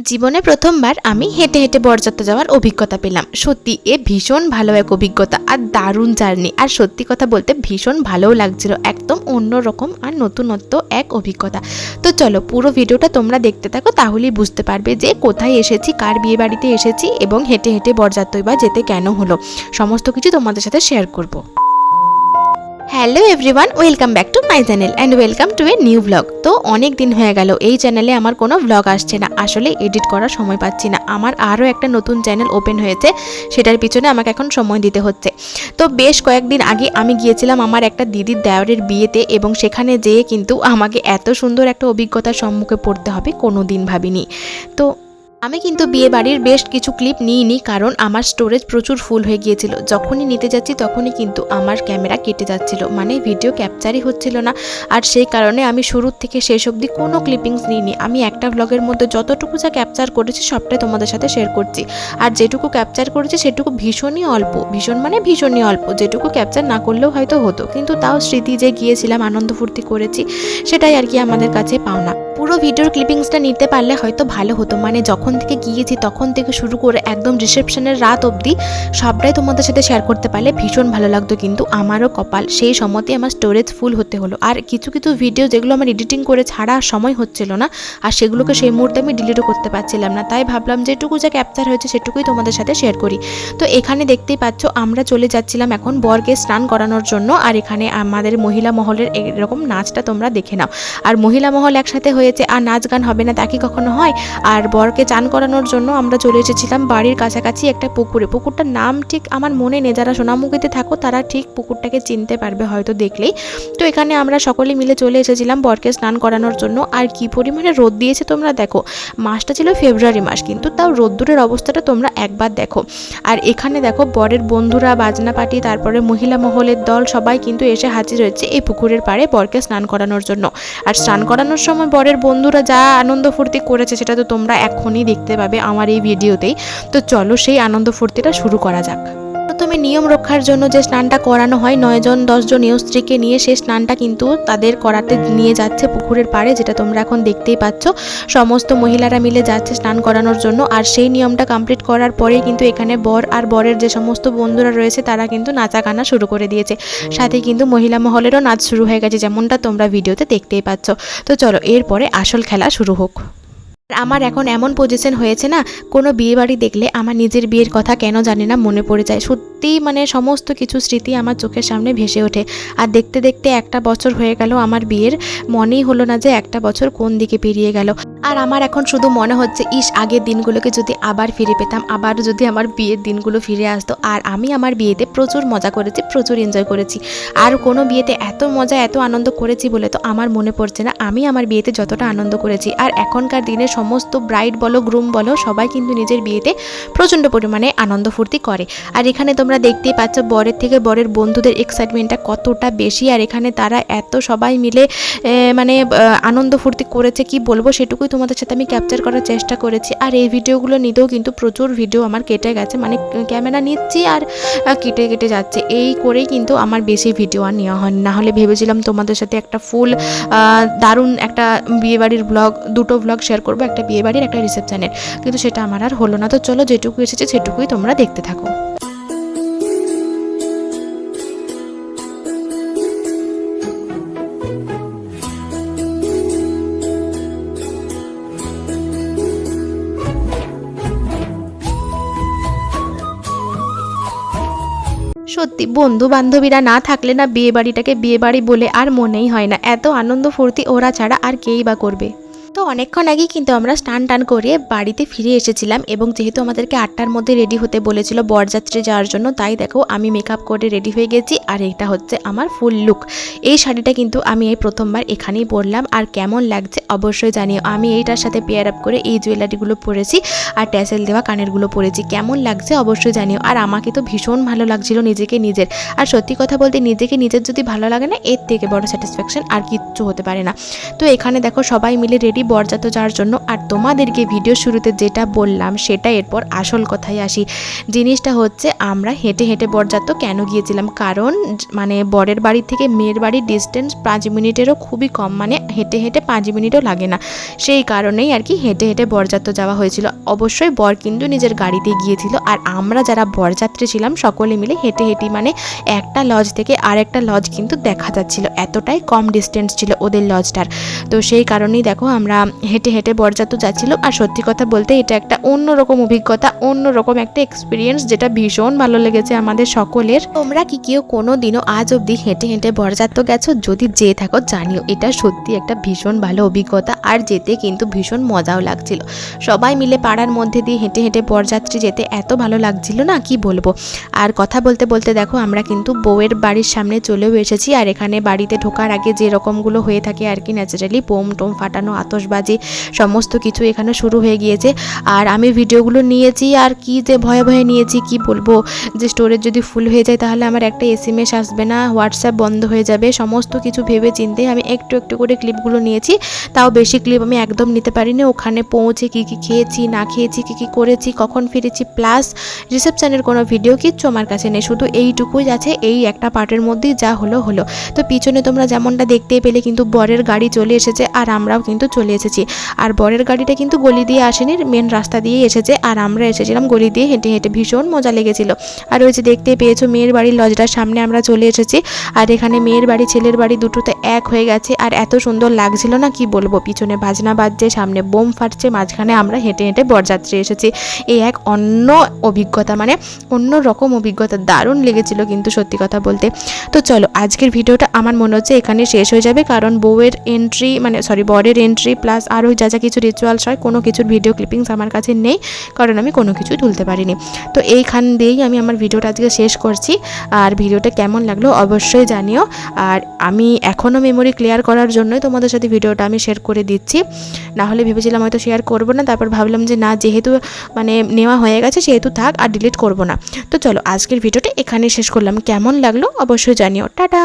জীবনে প্রথমবার আমি হেঁটে হেঁটে বরযাত্রা যাওয়ার অভিজ্ঞতা পেলাম। সত্যি এ ভীষণ ভালো এক অভিজ্ঞতা আর দারুণ জার্নি। আর সত্যি কথা বলতে ভীষণ ভালোও লাগছিল, একদম অন্যরকম আর নতুনত্ব এক অভিজ্ঞতা। তো চলো পুরো ভিডিওটা তোমরা দেখতে থাকো, তাহলেই বুঝতে পারবে যে কোথায় এসেছি, কার বিয়ে বাড়িতে এসেছি এবং হেঁটে হেঁটে বরযাত্রী বা যেতে কেন হলো, সমস্ত কিছু তোমাদের সাথে শেয়ার করব। Hello everyone, welcome back to my channel and welcome to a new blog. তো অনেক দিন হয়ে গেল এই চ্যানেলে আমার কোনো ব্লগ আসছে না, আসলে এডিট করার সময় পাচ্ছি না। আমার আরও একটা নতুন চ্যানেল ওপেন হয়েছে, সেটার পিছনে আমাকে এখন সময় দিতে হচ্ছে। তো বেশ কয়েকদিন আগে আমি গিয়েছিলাম আমার একটা দিদির দেওরের বিয়েতে, এবং সেখানে যেয়ে কিন্তু আমাকে এত সুন্দর একটা অভিজ্ঞতার সম্মুখে পড়তে হবে কোনো দিন ভাবিনি। তো আমি কিন্তু বিয়ে বাড়ির বেশ কিছু ক্লিপ নিইনি, কারণ আমার স্টোরেজ প্রচুর ফুল হয়ে গিয়েছিল। যখনই নিতে যাচ্ছি তখনই কিন্তু আমার ক্যামেরা কেটে যাচ্ছিল, মানে ভিডিও ক্যাপচারই হচ্ছিল না। আর সেই কারণে আমি শুরুর থেকে শেষ অবধি কোনো ক্লিপিংস নিইনি। আমি একটা ব্লগের মধ্যে যতটুকু যা ক্যাপচার করেছি সবটাই তোমাদের সাথে শেয়ার করছি। আর যেটুকু ক্যাপচার করেছি সেটুকু ভীষণই অল্প, ভীষণই অল্প, যেটুকু ক্যাপচার না করলেও হয়তো হতো, কিন্তু তাও স্মৃতি যে গিয়েছিলাম, আনন্দ ফুর্তি করেছি, সেটাই আর কি আমাদের কাছে পাওনা। পুরো ভিডিওর ক্লিপিংসটা নিতে পারলে হয়তো ভালো হতো, মানে যখন থেকে গিয়েছি তখন থেকে শুরু করে একদম রিসেপশনের রাত অবধি সবটাই তোমাদের সাথে শেয়ার করতে পারলে ভীষণ ভালো লাগতো। কিন্তু আমারও কপাল, সেই সময়তে আমার স্টোরেজ ফুল হতে হলো। আর কিছু কিছু ভিডিও যেগুলো আমার এডিটিং করে ছাড়ার সময় হচ্ছিল না, আর সেগুলোকে সেই মুহূর্তে আমি ডিলিটও করতে পারছিলাম না। তাই ভাবলাম যেটুকু যা ক্যাপচার হয়েছে সেটুকুই তোমাদের সাথে শেয়ার করি। তো এখানে দেখতেই পাচ্ছ আমরা চলে যাচ্ছিলাম এখন বরকে স্নান করানোর জন্য। আর এখানে আমাদের মহিলা মহলের এরকম নাচটা তোমরা দেখে নাও। আর মহিলা মহল একসাথে হয়েছে, আর নাচ গান হবে না তা কি কখনো হয়? আর বরকে চান করানোর জন্য আমরা চলে এসেছিলাম বাড়ির কাছাকাছি একটা পুকুরে। পুকুরটার নাম ঠিক আমার মনে নেই, যারা সোনামুখীতে থাকো তারা ঠিক পুকুরটাকে চিনতে পারবে হয়তো দেখলেই। তো এখানে আমরা সকলে মিলে চলে এসেছিলাম বরকে স্নান করানোর জন্য। আর কি পরিমাণে রোদ দিয়েছে তোমরা দেখো। মাসটা ছিল ফেব্রুয়ারি মাস, কিন্তু তাও রোদ্দুরের অবস্থাটা তোমরা একবার দেখো। আর এখানে দেখো বরের বন্ধুরা, বাজনা পার্টি, তারপরে মহিলা মহলের দল সবাই কিন্তু এসে হাজির হয়েছে এই পুকুরের পাড়ে বরকে স্নান করানোর জন্য। আর স্নান করানোর সময় বরের বন্ধুরা যা আনন্দ ফুর্তি করেছে সেটা তো তোমরা এখনই দেখতে পাবে আমার এই ভিডিওতেই। তো চলো সেই আনন্দ ফুর্তিটা শুরু করা যাক। প্রথমে নিয়ম রক্ষার জন্য যে স্নানটা করানো হয়, 9 জন 10 জন স্ত্রীকে নিয়ে সেই স্নানটা কিন্তু তাদের করাতে নিয়ে যাচ্ছে পুকুরের পাড়ে, যেটা তোমরা এখন দেখতেই পাচ্ছ। সমস্ত মহিলারা মিলে যাচ্ছে স্নান করানোর জন্য। আর সেই নিয়মটা কমপ্লিট করার পরেই কিন্তু এখানে বর আর বরের যে সমস্ত বন্ধুরা রয়েছে তারা কিন্তু নাচা গানা শুরু করে দিয়েছে। সাথে কিন্তু মহিলা মহলেরও নাচ শুরু হয়ে গেছে, যেমনটা তোমরা ভিডিওতে দেখতেই পাচ্ছ। তো চলো এরপরে আসল খেলা শুরু হোক। আমার এখন এমন পজিশন হয়েছে না, কোনো বিয়ে বাড়ি দেখলে আমার নিজের বিয়ের কথা কেন জানি না মনে পড়ে যায়। সত্যি মানে সমস্ত কিছু স্মৃতি আমার চোখের সামনে ভেসে ওঠে। আর দেখতে দেখতে একটা বছর হয়ে গেল আমার বিয়ের, মনেই হলো না যে একটা বছর কোন দিকে পেরিয়ে গেল। আর আমার এখন শুধু মনে হচ্ছে আগের দিনগুলোকে যদি আবার ফিরে পেতাম, আবার যদি আমার বিয়ের দিনগুলো ফিরে আসতো। আর আমি আমার বিয়েতে প্রচুর মজা করেছি, প্রচুর এনজয় করেছি। আর কোনো বিয়েতে এত মজা এত আনন্দ করেছি বলে তো আমার মনে পড়ছে না আমি আমার বিয়েতে যতটা আনন্দ করেছি। আর এখনকার দিনে সমস্ত ব্রাইড বলো, গ্রুম বলো, সবাই কিন্তু নিজের বিয়েতে প্রচণ্ড পরিমাণে আনন্দ ফুর্তি করে। আর এখানে তোমরা দেখতেই পাচ্ছ বরের থেকে বরের বন্ধুদের এক্সাইটমেন্টটা কতটা বেশি। আর এখানে তারা এত সবাই মিলে মানে আনন্দ ফুর্তি করেছে, কি বলবো, সেটুকুই তোমাদের সাথে আমি ক্যাপচার করার চেষ্টা করেছি। আর এই ভিডিওগুলো নিতেও কিন্তু প্রচুর ভিডিও আমার কেটে গেছে, মানে ক্যামেরা নিচ্ছি আর কেটে কেটে যাচ্ছে, এই করেই কিন্তু আমার বেশি ভিডিও আর নেওয়া হয়নি। না হলে ভেবেছিলাম তোমাদের সাথে একটা ফুল দারুণ একটা বিয়েবাড়ির ব্লগ, দুটো ব্লগ শেয়ার করবো, একটা বিয়েবাড়ির একটা রিসেপশনের, কিন্তু সেটা আমার আর হলো না। তো চলো যেটুকু এসেছে সেটুকুই তোমরা দেখতে থাকো। সত্যি বন্ধু বান্ধবীরা না থাকলে না বিয়ে বাড়িটাকে বিয়ে বাড়ি বলে আর মনেই হয় না। এত আনন্দ ফুর্তি ওরা ছাড়া আর কেই বা করবে। তো অনেকক্ষণ আগেই কিন্তু আমরা স্নান টান করে বাড়িতে ফিরে এসেছিলাম, এবং যেহেতু আমাদেরকে 8টার মধ্যে রেডি হতে বলেছিল বরযাত্রী যাওয়ার জন্য, তাই দেখো আমি মেকআপ করে রেডি হয়ে গেছি। আর এটা হচ্ছে আমার ফুল লুক। এই শাড়িটা কিন্তু আমি এই প্রথমবার এখানেই পরলাম, আর কেমন লাগছে অবশ্যই জানিও। আমি এইটার সাথে পেয়ার আপ করে এই জুয়েলারিগুলো পরেছি আর ট্যাসেল দেওয়া কানেরগুলো পরেছি, কেমন লাগছে অবশ্যই জানিও। আর আমাকে তো ভীষণ ভালো লাগছিল নিজেকে নিজের। আর সত্যি কথা বলতে নিজেকে নিজের যদি ভালো লাগে না, এর থেকে বড় স্যাটিসফ্যাকশন আর কিচ্ছু হতে পারে না। তো এখানে দেখো সবাই মিলে রেডি, বর বরযাত্র যাওয়ার জন্য। আর তোমাদেরকে ভিডিও শুরুতে যেটা বললাম সেটা এরপর আসল কথায় আসি। জিনিসটা হচ্ছে আমরা হেঁটে হেঁটে বরযাত্র কেন গিয়েছিলাম, কারণ মানে বরের বাড়ি থেকে মেয়ের বাড়ির ডিস্টেন্স 5 মিনিটেরও খুবই কম, মানে হেঁটে হেঁটে 5 মিনিটও লাগে না। সেই কারণেই আর কি হেঁটে হেঁটে বরযাত্র যাওয়া হয়েছিল। অবশ্যই বর কিন্তু নিজের গাড়িতে গিয়েছিল, আর আমরা যারা বরযাত্রী ছিলাম সকলে মিলে হেঁটে হেঁটে, মানে একটা লজ থেকে আরেকটা লজ কিন্তু দেখা যাচ্ছিল, এতটাই কম ডিস্টেন্স ছিল ওদের লজটার। তো সেই কারণেই দেখো আমরা হেঁটে হেঁটে বরযাত্র যাচ্ছিল। আর সত্যি কথা বলতে এটা একটা অন্যরকম অভিজ্ঞতা, অন্যরকম একটা এক্সপিরিয়েন্স, যেটা ভীষণ ভালো লেগেছে আমাদের সকলের। তোমরা কি কেউ কোনো দিনও আজ অবধি হেঁটে হেঁটে বরযাত্র গেছো? যদি যেয়ে থাকো জানিও, এটা সত্যি একটা ভীষণ ভালো অভিজ্ঞতা। আর যেতে কিন্তু ভীষণ মজাও লাগছিল, সবাই মিলে পাড়ার মধ্যে দিয়ে হেঁটে হেঁটে বরযাত্রী যেতে এত ভালো লাগছিল না কি বলবো। আর কথা বলতে বলতে দেখো আমরা কিন্তু বউয়ের বাড়ির সামনে চলেও এসেছি। আর এখানে বাড়িতে ঢোকার আগে যে রকমগুলো হয়ে থাকে আর কি, ন্যাচারালি বোম টোম ফাটানো, আতশবাজি সমস্ত কিছু এখানে শুরু হয়ে গিয়েছে। আর আমি ভিডিওগুলো নিয়েছি, আর কি যে ভয়ে ভয়ে নিয়েছি কি বলবো, যে স্টোরেজ যদি ফুল হয়ে যায় তাহলে আমার একটা SMS আসবে না, হোয়াটসঅ্যাপ বন্ধ হয়ে যাবে, সমস্ত কিছু ভেবে চিন্তে আমি একটু একটু করে ক্লিপগুলো নিয়েছি। তাও বেশি ক্লিপ আমি একদম নিতে পারিনি। ওখানে পৌঁছে কী কী খেয়েছি না খেয়েছি, কী কী করেছি, কখন ফিরেছি, প্লাস রিসেপশনের কোনো ভিডিও কিচ্ছু আমার কাছে নেই, শুধু এইটুকুই আছে, এই একটা পার্টের মধ্যেই যা হলো হলো। তো পিছনে তোমরা যেমনটা দেখতেই পেলে কিন্তু বরের গাড়ি চলে এসেছে, আর আমরাও কিন্তু চলে এসেছি। আর বরের গাড়িটা কিন্তু গলি দিয়ে আসেনি, মেন রাস্তা দিয়েই এসেছে, আর আমরা এসেছিলাম গলি দিয়ে হেঁটে হেঁটে। ভীষণ মজা লেগেছিল। আর ওই যে দেখতে পেয়েছো মেয়ের বাড়ির লজটার সামনে আমরা চলে এসেছি। আর এখানে মেয়ের বাড়ি ছেলের বাড়ি দুটোতে এক হয়ে গেছে, আর এত সুন্দর লাগছিল না কি বলবো। পিছনে বাজনা বাজছে, সামনে বোম ফাটছে, মাঝখানে আমরা হেঁটে হেঁটে বরযাত্রী এসেছি। এই এক অন্য অভিজ্ঞতা, মানে অন্য রকম অভিজ্ঞতা, দারুণ লেগেছিল কিন্তু সত্যি কথা বলতে। তো চলো আজকের ভিডিওটা আমার মনে হচ্ছে এখানে শেষ হয়ে যাবে, কারণ বউয়ের এন্ট্রি মানে বরের এন্ট্রি প্লাস আরও যা যা কিছু রিচুয়ালস হয় কোনো কিছুর ভিডিও ক্লিপিংস আমার কাছে নেই, কারণ আমি কোনো কিছুই তুলতে পারিনি। তো এইখান দিয়েই আমি আমার ভিডিওটা আজকে শেষ করছি। আর ভিডিওটা কেমন লাগলো অবশ্যই জানিও। আর আমি এখনও মেমোরি ক্লিয়ার করার জন্যই তোমাদের সাথে ভিডিওটা আমি শেয়ার করে দিচ্ছি, না হলে ভেবেছিলাম হয়তো শেয়ার করবো না, তারপর ভাবলাম যে না, যেহেতু মানে নেওয়া হয়ে গেছে সেহেতু থাক, আর ডিলিট করবো না। তো চলো আজকের ভিডিওটা এখানে শেষ করলাম, কেমন লাগলো অবশ্যই জানিও। টাটা।